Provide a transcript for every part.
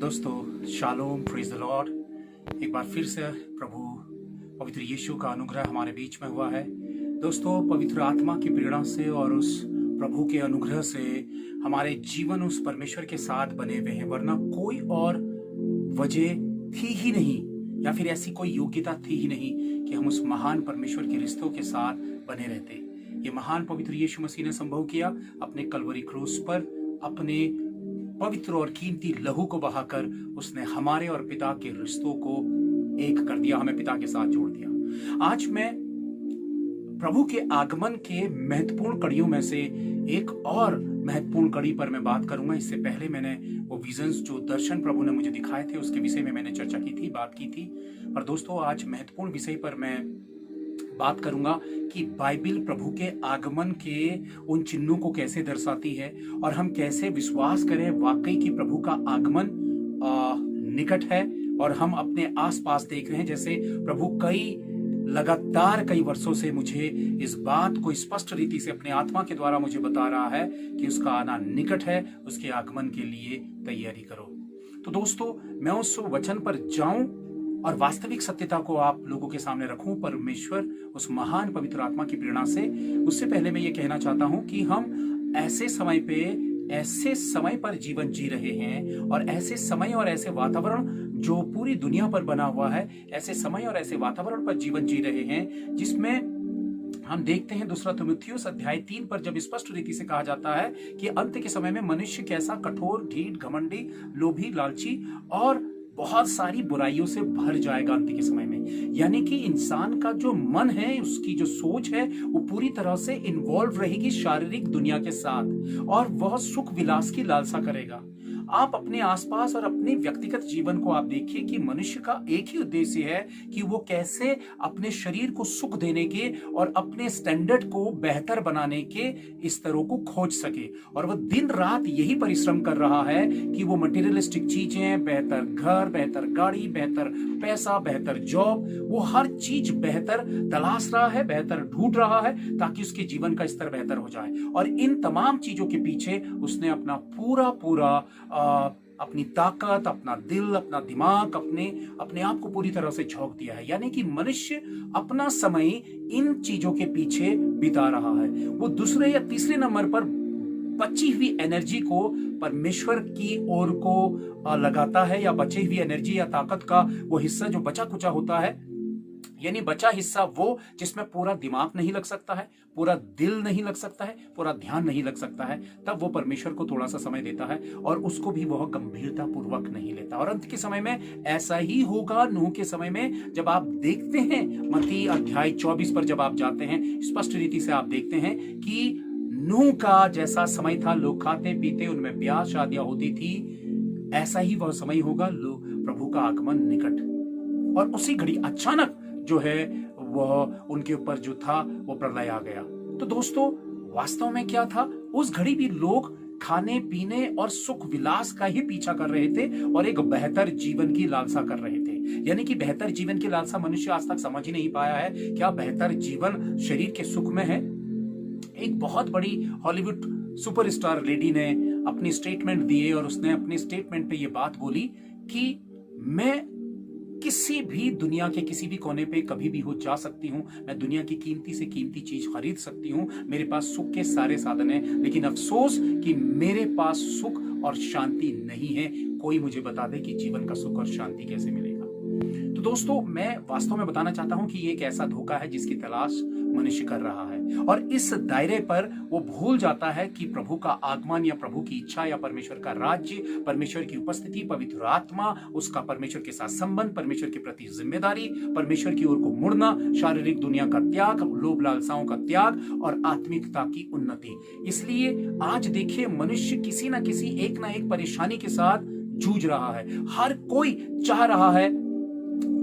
दोस्तों shalom, praise the Lord. एक बार फिर से प्रभु पवित्र यीशु का अनुग्रह हमारे बीच में हुआ है। दोस्तों, पवित्र आत्मा की प्रेरणा से और उस प्रभु के अनुग्रह से हमारे जीवन उस परमेश्वर के साथ बने हुए हैं, वरना कोई और वजह थी ही नहीं या फिर ऐसी कोई योग्यता थी ही नहीं कि हम उस महान परमेश्वर के रिश्तों के साथ बने रहते। ये महान पवित्र यीशु मसीह ने संभव किया अपने कलवरी क्रूस पर। अपने पवित्र और कीमती लहू को बहाकर उसने हमारे और पिता के रिश्तों को एक कर दिया, हमें पिता के साथ जोड़ दिया। आज मैं प्रभु के आगमन के महत्वपूर्ण कड़ियों में से एक और महत्वपूर्ण कड़ी पर मैं बात करूंगा। इससे पहले मैंने वो विजन्स, जो दर्शन प्रभु ने मुझे दिखाए थे, उसके विषय में मैंने चर्चा की थी, बात की थी। पर दोस्तों, आज महत्वपूर्ण विषय पर मैं बात करूंगा कि बाइबिल प्रभु के आगमन के उन चिन्हों को कैसे दर्शाती है और हम कैसे विश्वास करें वाकई कि प्रभु का आगमन निकट है। और हम अपने आसपास देख रहे हैं, जैसे प्रभु लगातार कई वर्षों से मुझे इस बात को स्पष्ट रीति से अपने आत्मा के द्वारा मुझे बता रहा है कि उसका आना निकट है, उसके आगमन के लिए तैयारी करो। तो दोस्तों, मैं उस वचन पर जाऊं और वास्तविक सत्यता को आप लोगों के सामने रखूं, परमेश्वर उस महान पवित्र आत्मा की प्रेरणा से। उससे पहले मैं ये कहना चाहता हूं कि हम ऐसे समय पर जीवन जी रहे हैं और ऐसे समय और ऐसे वातावरण जो पूरी दुनिया पर बना हुआ है, ऐसे समय और ऐसे वातावरण पर जीवन जी रहे हैं जिसमें हम देखते हैं दूसरा तीमुथियुस अध्याय 3 पर जब स्पष्ट रीति से कहा जाता है कि अंत के समय में मनुष्य कैसा कठोर, ढीठ, घमंडी, लोभी, लालची और बहुत सारी बुराइयों से भर जाएगा अंत के समय में। यानी कि इंसान का जो मन है, उसकी जो सोच है, वो पूरी तरह से इन्वॉल्व रहेगी शारीरिक दुनिया के साथ और वह सुख विलास की लालसा करेगा। आप अपने आसपास और अपने व्यक्तिगत जीवन को आप देखिए कि मनुष्य का एक ही उद्देश्य है कि वो कैसे अपने शरीर को सुख देने के और अपने स्टैंडर्ड को बेहतर बनाने के स्तरों को खोज सके। और वह दिन रात यही परिश्रम कर रहा है कि वो मटेरियलिस्टिक चीजें, बेहतर घर, बेहतर गाड़ी, बेहतर पैसा, बेहतर जॉब, वो हर चीज बेहतर तलाश रहा है, बेहतर ढूंढ रहा है ताकि उसके जीवन का स्तर बेहतर हो जाए। और इन तमाम चीजों के पीछे उसने अपना पूरा अपनी ताकत, अपना दिल, अपना दिमाग, अपने आप को पूरी तरह से झोंक दिया है। यानी कि मनुष्य अपना समय इन चीजों के पीछे बिता रहा है। वो दूसरे या तीसरे नंबर पर बची हुई एनर्जी को परमेश्वर की ओर को लगाता है, या बची हुई एनर्जी या ताकत का वो हिस्सा जो बचा कुचा होता है, यानी बचा हिस्सा वो जिसमें पूरा दिमाग नहीं लग सकता है, पूरा दिल नहीं लग सकता है, पूरा ध्यान नहीं लग सकता है, तब वो परमेश्वर को थोड़ा सा समय देता है और उसको भी वह गंभीरता पूर्वक नहीं लेता। और अंत के समय में ऐसा ही होगा। नूह के समय में जब आप देखते हैं, मत्ती अध्याय 24 पर जब आप जाते हैं, स्पष्ट रीति से आप देखते हैं कि नूह का जैसा समय था, लोग खाते पीते, उनमें ब्याह शादियां होती थी, ऐसा ही वह समय होगा प्रभु का आगमन निकट। और उसी घड़ी अचानक जो है वह उनके ऊपर जो था वो प्रलय आ गया। तो दोस्तों, वास्तव में क्या था? उस घड़ी भी लोग खाने पीने और सुख विलास का ही पीछा कर रहे थे और एक बेहतर जीवन की लालसा कर रहे थे। यानी कि बेहतर जीवन की लालसा मनुष्य आज तक समझ ही नहीं पाया है। क्या बेहतर जीवन शरीर के सुख में है? एक बहुत बड़ी हॉलीवुड सुपरस्टार लेडी ने अपनी स्टेटमेंट दिए और उसने अपने स्टेटमेंट पे ये बात बोली कि मैं किसी भी दुनिया के किसी भी कोने पे कभी भी हो जा सकती हूँ, मैं दुनिया की कीमती से कीमती चीज खरीद सकती हूँ, मेरे पास सुख के सारे साधन हैं, लेकिन अफसोस कि मेरे पास सुख और शांति नहीं है। कोई मुझे बता दे कि जीवन का सुख और शांति कैसे मिलेगा। तो दोस्तों, मैं वास्तव में बताना चाहता हूं कि ये एक ऐसा धोखा है जिसकी तलाश मनुष्य कर रहा है और इस दायरे पर वो भूल जाता है कि प्रभु का आगमन या प्रभु की इच्छा या परमेश्वर का राज्य, परमेश्वर की उपस्थिति, पवित्र आत्मा, उसका परमेश्वर के साथ संबंध, परमेश्वर के प्रति जिम्मेदारी, परमेश्वर की ओर को मुड़ना, शारीरिक दुनिया का त्याग, लोभ लालसाओं का त्याग और आत्मिकता की उन्नति। इसलिए आज देखिए, मनुष्य किसी ना किसी एक ना एक परेशानी के साथ जूझ रहा है। हर कोई चाह रहा है,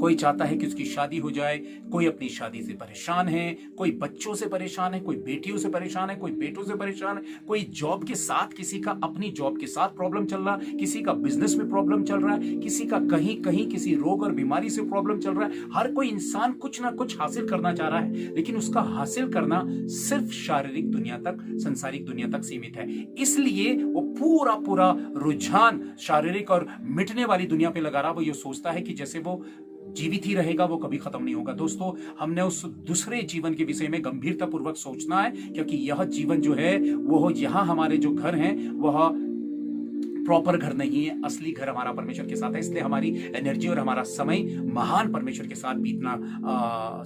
कोई चाहता है कि उसकी शादी हो जाए, कोई अपनी शादी से परेशान है, कोई बच्चों से परेशान है, कोई बेटियों से परेशान है, कोई बेटों से परेशान है, कोई जॉब के साथ, किसी का अपनी जॉब के साथ प्रॉब्लम चल रहा है, किसी का बिजनेस में प्रॉब्लम चल रहा है, किसी का कहीं कहीं किसी रोग और बीमारी से प्रॉब्लम चल रहा है। हर कोई इंसान कुछ ना कुछ हासिल करना चाह रहा है, लेकिन उसका हासिल करना सिर्फ शारीरिक दुनिया तक, संसारिक दुनिया तक सीमित है। इसलिए वो पूरा पूरा रुझान शारीरिक और मिटने वाली दुनिया पे लगा रहा। वो ये सोचता है कि जैसे वो जीवित ही रहेगा, वो कभी खत्म नहीं होगा। दोस्तों, हमने उस दूसरे जीवन के विषय में गंभीरता पूर्वक सोचना है, क्योंकि यह जीवन जो है वो यहाँ हमारे जो घर हैं वह प्रॉपर घर नहीं है। असली घर हमारा परमेश्वर के साथ है। इसलिए हमारी एनर्जी और हमारा समय महान परमेश्वर के साथ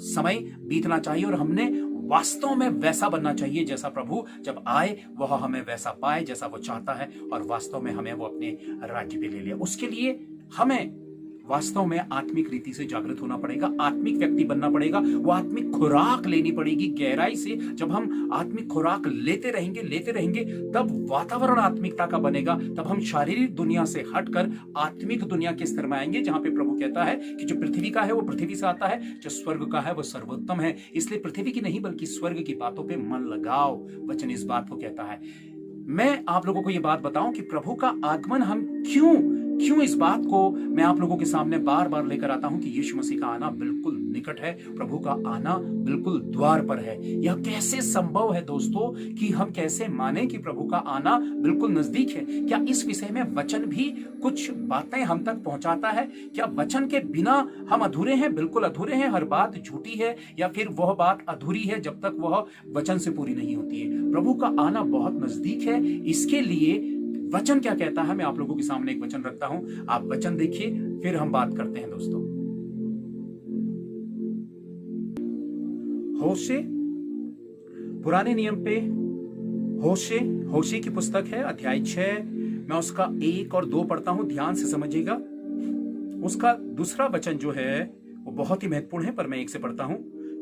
समय बीतना चाहिए, और हमने वास्तव में वैसा बनना चाहिए जैसा प्रभु जब आए वह हमें वैसा पाए जैसा वो चाहता है, और वास्तव में हमें वो अपने राज्य पे ले लिया। उसके लिए हमें वास्तव में आत्मिक रीति से जागृत होना पड़ेगा, आत्मिक व्यक्ति बनना पड़ेगा, वो आत्मिक खुराक लेनी पड़ेगी गहराई से। जब हम आत्मिक खुराक लेते रहेंगे तब वातावरण आत्मिकता का बनेगा, तब हम शारीरिक दुनिया से हटकर आत्मिक दुनिया के स्तर में आएंगे, जहां पे प्रभु कहता है कि जो पृथ्वी का है वो पृथ्वी से आता है, जो स्वर्ग का है वो सर्वोत्तम है। इसलिए पृथ्वी की नहीं बल्कि स्वर्ग की बातों पे मन लगाओ, वचन इस बात को कहता है। मैं आप लोगों को ये बात बताऊं कि प्रभु का आगमन हम क्यों इस बात को मैं आप लोगों के सामने बार बार लेकर आता हूं कि यीशु मसीह का आना बिल्कुल निकट है, प्रभु का आना बिल्कुल द्वार पर है। यह कैसे संभव है दोस्तों, कि हम कैसे माने कि प्रभु का आना बिल्कुल नजदीक है? क्या इस विषय में वचन भी कुछ बातें हम तक पहुंचाता है? क्या वचन के बिना हम अधूरे हैं? बिल्कुल अधूरे हैं। हर बात झूठी है, या फिर वह बात अधूरी है जब तक वह वचन से पूरी नहीं होती है। प्रभु का आना बहुत नजदीक है। इसके लिए वचन क्या कहता है, मैं आप लोगों के सामने एक वचन रखता हूं, आप वचन देखिए, फिर हम बात करते हैं। दोस्तों, होशे, पुराने नियम पे होशे की पुस्तक है, अध्याय 6। मैं उसका 1 और 2 पढ़ता हूं, ध्यान से समझिएगा। उसका दूसरा वचन जो है वो बहुत ही महत्वपूर्ण है, पर मैं 1 से पढ़ता हूं।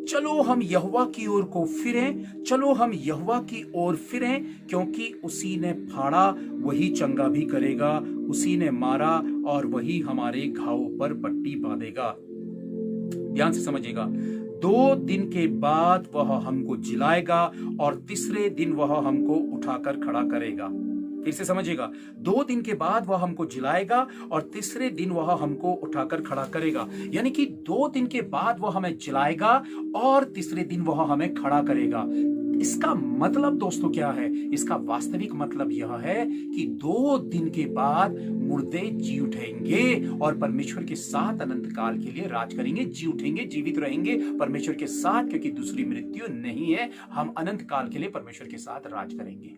चलो हम यहोवा की ओर को फिरें, चलो हम यहोवा की ओर फिरें, क्योंकि उसी ने फाड़ा वही चंगा भी करेगा, उसी ने मारा और वही हमारे घावों पर पट्टी बांधेगा। ध्यान से समझिएगा। 2 दिन के बाद वह हमको जिलाएगा और तीसरे दिन वह हमको उठाकर खड़ा करेगा। फिर से समझिएगा, 2 दिन के बाद वह हमको जिलाएगा और तीसरे दिन वह हमको उठाकर खड़ा करेगा। यानी कि 2 दिन के बाद वह हमें जिलाएगा और तीसरे दिन वह हमें खड़ा करेगा। इसका मतलब दोस्तों क्या है? इसका वास्तविक मतलब यह है कि 2 दिन के बाद मुर्दे जी उठेंगे और परमेश्वर के साथ अनंत काल के लिए राज करेंगे। जी उठेंगे, जीवित रहेंगे परमेश्वर के साथ, क्योंकि दूसरी मृत्यु नहीं है। हम अनंत काल के लिए परमेश्वर के साथ राज करेंगे।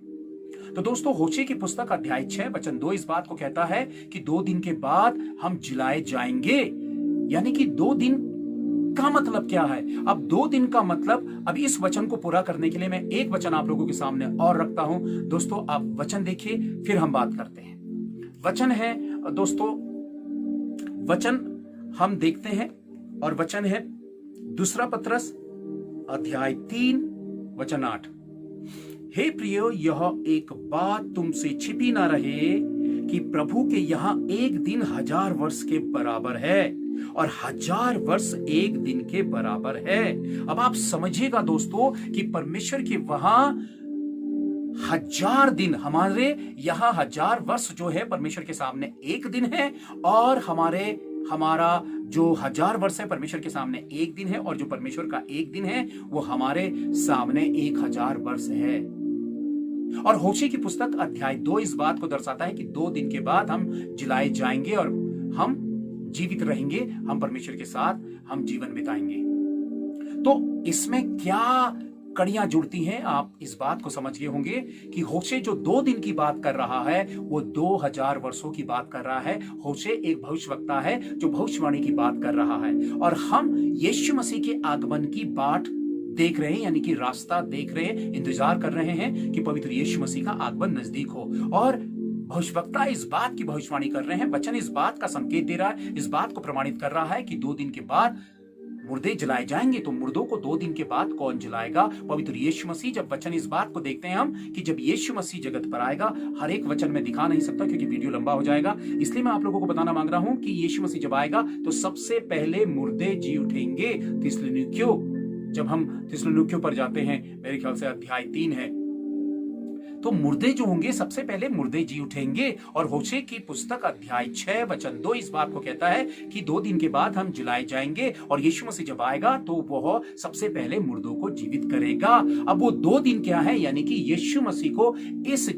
तो दोस्तों, होशे की पुस्तक अध्याय 6 वचन 2 इस बात को कहता है कि 2 दिन के बाद हम जिलाए जाएंगे। यानी कि 2 दिन का मतलब क्या है? अब 2 दिन का मतलब, अब इस वचन को पूरा करने के लिए मैं एक वचन आप लोगों के सामने और रखता हूं। दोस्तों, आप वचन देखिए, फिर हम बात करते हैं। वचन है दोस्तों, वचन हम देखते हैं, और वचन है 2 पतरस अध्याय 3 वचन 8। हे प्रियो, यह एक बात तुमसे छिपी ना रहे कि प्रभु के यहां एक दिन 1000 वर्ष के बराबर है और 1000 वर्ष एक दिन के बराबर है। अब आप समझिएगा दोस्तों कि परमेश्वर के वहां 1000 दिन, हमारे यहां 1000 वर्ष जो है परमेश्वर के सामने एक दिन है, और हमारा जो 1000 वर्ष है परमेश्वर के सामने एक दिन है, और जो परमेश्वर का एक दिन है वो हमारे सामने 1000 वर्ष है। और होशे की पुस्तक अध्याय 2 इस बात को दर्शाता है कि 2 दिन के बाद हम जिलाए जाएंगे और हम जीवित रहेंगे, हम परमेश्वर के साथ हम जीवन बिताएंगे। तो इसमें क्या कड़ियां जुड़ती हैं, आप इस बात को समझ गए होंगे कि होशे जो 2 दिन की बात कर रहा है वो 2000 वर्षों की बात कर रहा है। होशे एक भविष्यवक्ता है जो भविष्यवाणी की बात कर रहा है, और हम यीशु मसीह के आगमन की बाट देख रहे हैं, यानी कि रास्ता देख रहे हैं, इंतजार कर रहे हैं कि पवित्र यीशु मसीह का आगमन नजदीक हो। और भविष्यवक्ता इस बात की भविष्यवाणी कर रहे हैं, वचन इस बात का संकेत दे रहा है, इस बात को प्रमाणित कर रहा है कि 2 दिन के बाद मुर्दे जलाए जाएंगे। तो मुर्दों को 2 दिन के बाद कौन जलाएगा? पवित्र यीशु मसीह। जब वचन इस बात को देखते हैं हम कि जब यीशु मसीह जगत पर आएगा, हर एक वचन में दिखा नहीं सकता क्योंकि वीडियो लंबा हो जाएगा, इसलिए मैं आप लोगों को बताना मांग रहा हूं कि यीशु मसीह जब आएगा तो सबसे पहले मुर्दे जी उठेंगे। थिस्सलुनीकियों, जब हम थिस्सलुनीकियों पर जाते हैं, मेरे ख्याल से अध्याय 3 है, तो मुर्दे जो होंगे सबसे पहले मुर्दे जी उठेंगे। और होशे की पुस्तक अध्याय 6 वचन 2 इस बात को कहता है कि 2 दिन के बाद हम जलाए जाएंगे और यीशु मसीह जब आएगा तो वह सबसे पहले मुर्दों को जीवित करेगा। अब वो 2 दिन क्या है? यानी कि यीशु मसीह को इस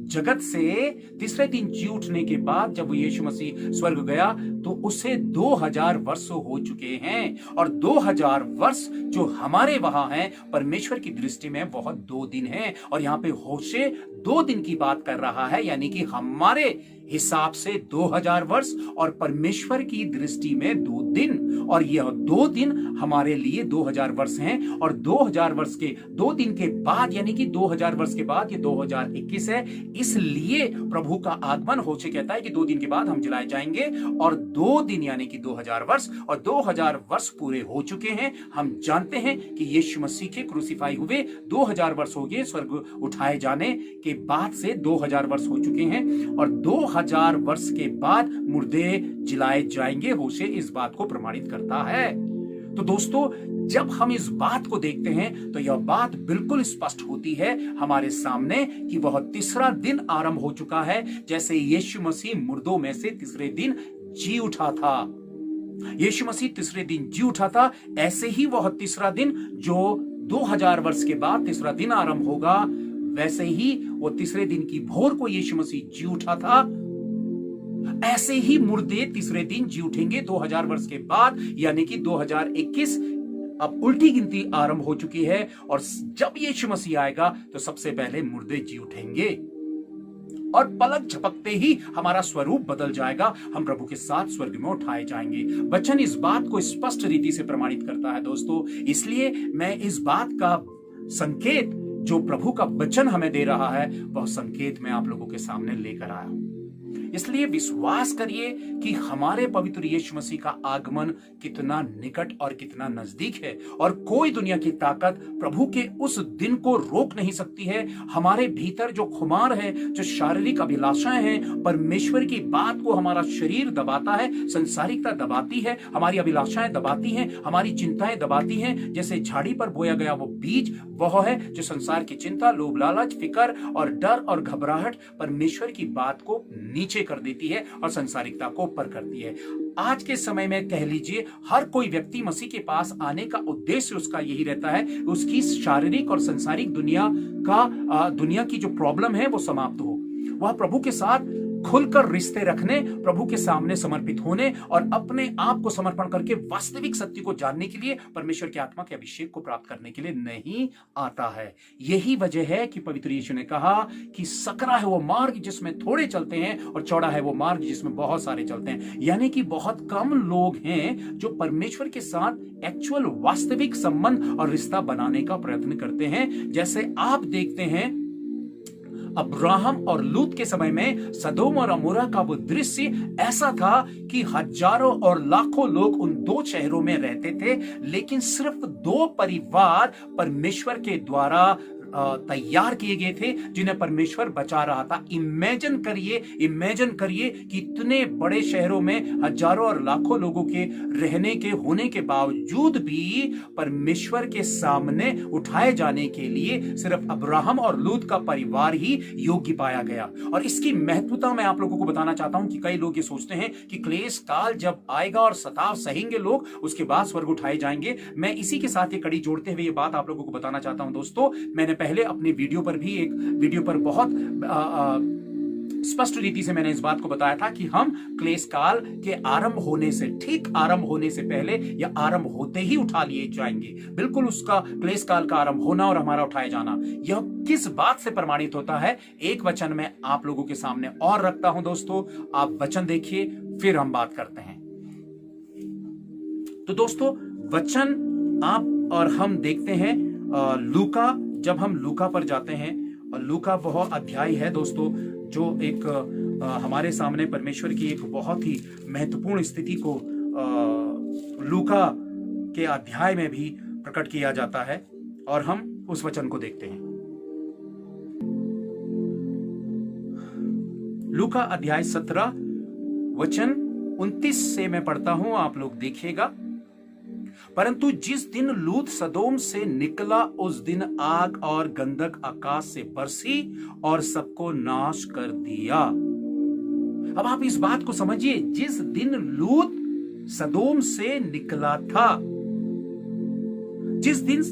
जगत से तीसरे दिन जी उठने के बाद जब वो यीशु मसीह स्वर्ग गया तो उसे 2000 वर्ष हो चुके हैं। और 2000 वर्ष जो हमारे वहां हैं, परमेश्वर की दृष्टि में बहुत 2 दिन हैं। और यहाँ पे होशे 2 दिन की बात कर रहा है, यानी कि हमारे हिसाब से 2000 वर्ष और परमेश्वर की दृष्टि में 2 दिन। और यह 2 दिन हमारे लिए 2000 वर्ष हैं। और 2000 वर्ष के 2 दिन के बाद, यानी कि 2000 वर्ष के बाद ये 2021 है, इसलिए प्रभु का आगमन होशे कहता है कि 2 दिन के बाद हम जलाए जाएंगे। और 2 दिन यानी कि 2000 वर्ष, और 2000 वर्ष पूरे हो चुके हैं। हम जानते हैं कि यीशु मसीह के क्रूसीफाई हुए 2000 वर्ष हो गए, स्वर्ग उठाए जाने के बाद से 2000 वर्ष हो चुके हैं। और 2000 वर्ष के बाद मुर्दे जलाए जाएंगे। होशे इस बात को प्रमाणित करता है। तो दोस्तों, जब हम इस बात को देखते हैं तो यह बात बिल्कुल स्पष्ट होती है हमारे सामने कि वह तीसरा दिन आरंभ हो चुका है। जैसे यीशु मसीह मुर्दों में से तीसरे दिन जी उठा था, यीशु मसीह तीसरे दिन जी उठा था, ऐसे ही वह तीसरा दिन जो 2000 वर्ष के बाद तीसरा दिन आरंभ होगा, वैसे ही वो तीसरे दिन की भोर को यीशु मसीह जी उठा था, ऐसे ही मुर्दे तीसरे दिन जी उठेंगे 2000 वर्ष के बाद, यानी कि 2021। अब उल्टी गिनती आरंभ हो चुकी है और जब यीशु मसीह आएगा तो सबसे पहले मुर्दे जी उठेंगे और पलक झपकते ही हमारा स्वरूप बदल जाएगा। हम प्रभु के साथ स्वर्ग में उठाए जाएंगे। वचन इस बात को स्पष्ट रीति से प्रमाणित करता है दोस्तों। इसलिए मैं इस बात का संकेत जो प्रभु का वचन हमें दे रहा है, वह संकेत मैं आप लोगों के सामने लेकर आया हूं। इसलिए विश्वास करिए कि हमारे पवित्र यीशु मसीह का आगमन कितना निकट और कितना नजदीक है और कोई दुनिया की ताकत प्रभु के उस दिन को रोक नहीं सकती है। हमारे भीतर जो खुमार है, जो शारीरिक अभिलाषाएं हैं, परमेश्वर की बात को हमारा शरीर दबाता है, संसारिकता दबाती है, हमारी अभिलाषाएं दबाती हैं, हमारी चिंताएं दबाती हैं। जैसे झाड़ी पर बोया गया वो बीज वह है जो संसार की चिंता, लोभ, लालच, फिकर और डर और घबराहट परमेश्वर की बात को नीचे कर देती है और संसारिकता को ऊपर करती है। आज के समय में कह लीजिए हर कोई व्यक्ति मसीह के पास आने का उद्देश्य उसका यही रहता है, उसकी शारीरिक और संसारिक दुनिया की जो प्रॉब्लम है वो समाप्त हो, वह प्रभु के साथ खुलकर रिश्ते रखने, प्रभु के सामने समर्पित होने और अपने आप को समर्पण करके वास्तविक सत्य को जानने के लिए, परमेश्वर के आत्मा के अभिषेक को प्राप्त करने के लिए नहीं आता है। यही वजह है कि पवित्र यीशु ने कहा कि सकरा है वो मार्ग जिसमें थोड़े चलते हैं और चौड़ा है वो मार्ग जिसमें बहुत सारे चलते हैं। यानी कि बहुत कम लोग हैं जो परमेश्वर के साथ एक्चुअल वास्तविक संबंध और रिश्ता बनाने का प्रयत्न करते हैं। जैसे आप देखते हैं अब्राहम और लूत के समय में सदोम और अमोरा का वो दृश्य ऐसा था कि हजारों और लाखों लोग उन 2 शहरों में रहते थे, लेकिन सिर्फ 2 परिवार परमेश्वर के द्वारा तैयार किए गए थे जिन्हें परमेश्वर बचा रहा था। इमेजिन करिए कि इतने बड़े शहरों में हजारों और लाखों लोगों के रहने के होने के बावजूद भी परमेश्वर के सामने उठाए जाने के लिए सिर्फ अब्राहम और लूत का परिवार ही योग्य पाया गया। और इसकी महत्वता मैं आप लोगों को बताना चाहता हूं कि कई लोग ये सोचते हैं कि क्लेश काल जब आएगा और सताव सहेंगे लोग, उसके बाद स्वर्ग उठाए जाएंगे। मैं इसी के साथ ये कड़ी जोड़ते हुए ये बात आप लोगों को बताना चाहता हूं दोस्तों। मैंने पहले अपने वीडियो पर बहुत स्पष्ट रीति से मैंने इस बात को बताया था कि हम क्लेश काल के आरंभ होने से पहले या आरंभ होते ही उठा लिए जाएंगे। बिल्कुल उसका क्लेश काल का आरंभ होना और हमारा उठाए जाना, यह किस बात से प्रमाणित होता है? एक वचन में आप लोगों के सामने और रखता हूं दोस्तों, आप वचन देखिए फिर हम बात करते हैं। तो दोस्तों वचन आप और हम देखते हैं लूका। जब हम लूका पर जाते हैं, और लूका वह अध्याय है दोस्तों जो एक हमारे सामने परमेश्वर की एक बहुत ही महत्वपूर्ण स्थिति को लूका के अध्याय में भी प्रकट किया जाता है और हम उस वचन को देखते हैं। लूका अध्याय 17 वचन 29 से मैं पढ़ता हूं, आप लोग देखिएगा। परंतु जिस दिन लूत सदोम से निकला उस दिन आग और गंधक आकाश से बरसी और सबको नाश कर दिया। अब आप इस बात को समझिए, जिस दिन लूत सदोम से निकला था, जिस दिन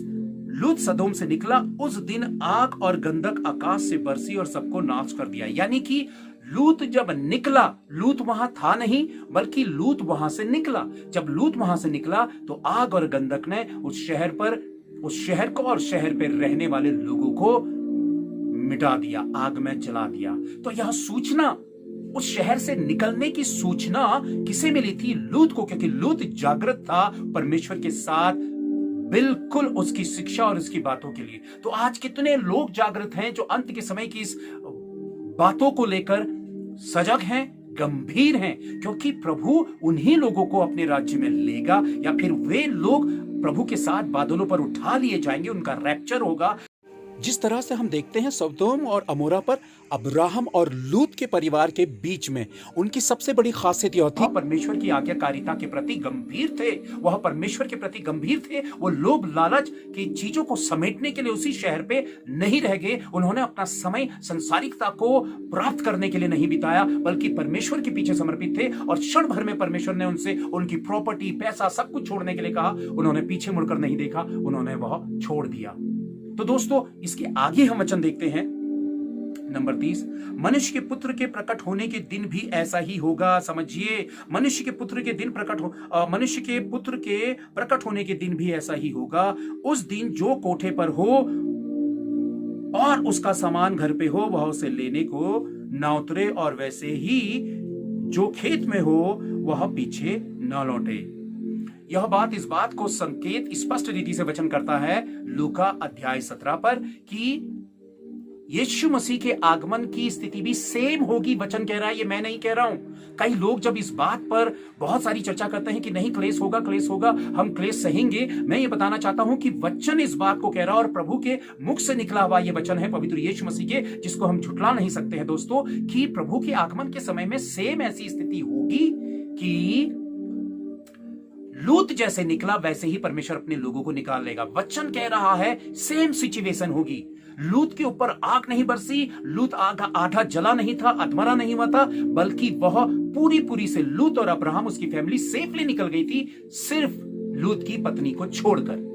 लूत सदोम से निकला उस दिन आग और गंधक आकाश से बरसी और सबको नाश कर दिया। यानी कि लूत जब निकला, लूत वहां था नहीं, बल्कि लूत वहां से निकला। जब लूत वहां से निकला तो आग और गंधक ने उस शहर को और शहर पर रहने वाले लोगों को मिटा दिया, आग में जला दिया। तो यह सूचना, उस शहर से निकलने की सूचना किसे मिली थी? लूत को, क्योंकि लूत जागृत था परमेश्वर के साथ, बिल्कुल उसकी शिक्षा और उसकी बातों के लिए। तो आज कितने लोग जागृत हैं जो अंत के समय की इस बातों को लेकर सजग हैं, गंभीर हैं, क्योंकि प्रभु उन्हीं लोगों को अपने राज्य में लेगा, या फिर वे लोग प्रभु के साथ बादलों पर उठा लिए जाएंगे, उनका रैप्चर होगा। जिस तरह से हम देखते हैं सदोम और अमोरा पर अब्राहम और लूत के परिवार के बीच में उनकी सबसे बड़ी खासियत यह थी, परमेश्वर की आज्ञाकारिता के प्रति गंभीर थे। वह परमेश्वर के प्रति गंभीर थे। वो लोभ लालच की चीजों को समेटने के लिए उसी शहर पे नहीं रह गए। उन्होंने अपना समय संसारिकता को प्राप्त करने के लिए नहीं बिताया, बल्कि परमेश्वर के पीछे समर्पित थे। और क्षण भर में परमेश्वर ने उनसे उनकी प्रॉपर्टी, पैसा, सब कुछ छोड़ने के लिए कहा। उन्होंने पीछे मुड़कर नहीं देखा, उन्होंने वह छोड़ दिया। तो दोस्तों, इसके आगे हम वचन देखते हैं, नंबर 30, मनुष्य के पुत्र के प्रकट होने के दिन भी ऐसा ही होगा। समझिए, मनुष्य के पुत्र के प्रकट होने के दिन भी ऐसा ही होगा। उस दिन जो कोठे पर हो और उसका सामान घर पे हो, वह उसे लेने को ना उतरे, और वैसे ही जो खेत में हो वह पीछे न लौटे। यह बात, इस बात को संकेत स्पष्ट रीति से वचन करता है लूका अध्याय 17 पर कि यीशु मसीह के आगमन की स्थिति भी सेम होगी। वचन कह रहा है, ये मैं नहीं कह रहा हूं। कई लोग जब इस बात पर बहुत सारी चर्चा करते हैं कि नहीं, क्लेश होगा, हम क्लेश सहेंगे, मैं ये बताना चाहता हूं कि वचन इस बात को कह रहा है, और प्रभु के मुख से निकला हुआ ये वचन है पवित्र यीशु मसीह के, जिसको हम झुठला नहीं सकते हैं दोस्तों, कि प्रभु के आगमन के समय में सेम ऐसी स्थिति होगी कि लूत जैसे निकला वैसे ही परमेश्वर अपने लोगों को निकाल लेगा। वचन कह रहा है सेम सिचुएशन होगी। लूत के ऊपर आग नहीं बरसी, लूत आधा जला नहीं था, अधमरा नहीं हुआ था, बल्कि वह पूरी से लूत और अब्राहम, उसकी फैमिली सेफली निकल गई थी, सिर्फ लूत की पत्नी को छोड़कर।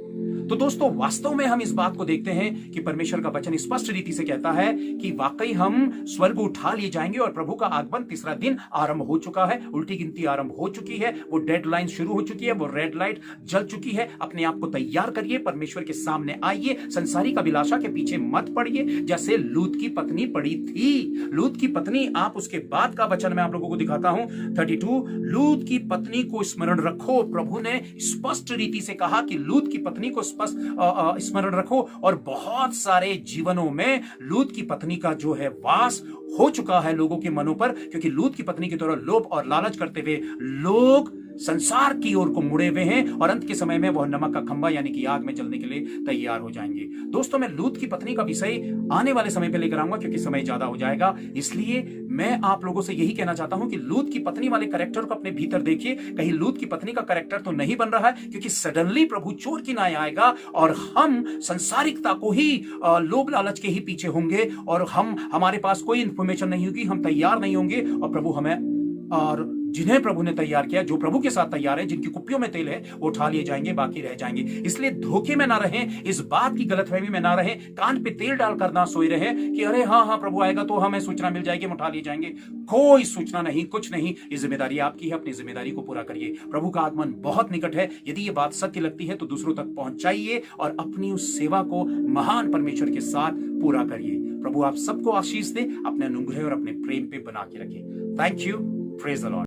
तो दोस्तों, वास्तव में हम इस बात को देखते हैं कि परमेश्वर का वचन स्पष्ट रीति से कहता है कि वाकई हम स्वर्ग उठा लिए जाएंगे और प्रभु का आगमन, तीसरा दिन आरंभ हो चुका है, उल्टी गिनती आरंभ हो चुकी है, वो डेडलाइन शुरू हो चुकी है, वो रेड लाइट जल चुकी है। अपने आप को तैयार करिए, परमेश्वर के सामने आइए, संसारिक अभिलाषा के पीछे मत पड़िए, जैसे लूत की पत्नी पड़ी थी। लूत की पत्नी, आप उसके बाद का वचन मैं आप लोगों को दिखाता हूं, 32, लूत की पत्नी को स्मरण रखो। प्रभु ने स्पष्ट रीति से कहा कि लूत की पत्नी को स्मरण रखो, और बहुत सारे जीवनों में लूत की पत्नी का जो है वास हो चुका है लोगों के मनों पर, क्योंकि लूत की पत्नी की तरह लोभ और लालच करते हुए लोग संसार की ओर को मुड़े हुए हैं, और अंत के समय में वह नमक का खंभा यानी कि आग में जलने के लिए तैयार हो जाएंगे। दोस्तों, मैं लूत की पत्नी का विषय आने वाले समय पे लेकर आऊंगा, क्योंकि समय ज्यादा हो जाएगा। इसलिए मैं आप लोगों से यही कहना चाहता हूं कि लूत की पत्नी वाले कैरेक्टर को अपने भीतर देखिए। कहीं लूत की पत्नी का कैरेक्टर तो नहीं बन रहा है, क्योंकि सडनली प्रभु चोर की नाय आएगा और हम संसारिकता को ही, लोभ लालच के ही पीछे होंगे, और हमारे पास कोई इंफॉर्मेशन नहीं होगी, हम तैयार नहीं होंगे, और प्रभु हमें, और जिन्हें प्रभु ने तैयार किया, जो प्रभु के साथ तैयार है, जिनकी कुप्पियों में तेल है, वो उठा लिए जाएंगे, बाकी रह जाएंगे। इसलिए धोखे में ना रहें, इस बात की गलतफहमी में ना रहें, कान पे तेल डालकर ना सोए रहें कि अरे हाँ प्रभु आएगा तो हमें सूचना मिल जाएगी, हम उठा लिए जाएंगे। कोई सूचना नहीं, कुछ नहीं। ये जिम्मेदारी आपकी है, अपनी जिम्मेदारी को पूरा करिए। प्रभु का आगमन बहुत निकट है। यदि ये बात सत्य लगती है तो दूसरों तक पहुंचाइए और अपनी उस सेवा को महान परमेश्वर के साथ पूरा करिए। प्रभु आप सबको आशीष दे, अपने अनुग्रह और अपने प्रेम पे बना के रखे। Thank you. Praise the Lord.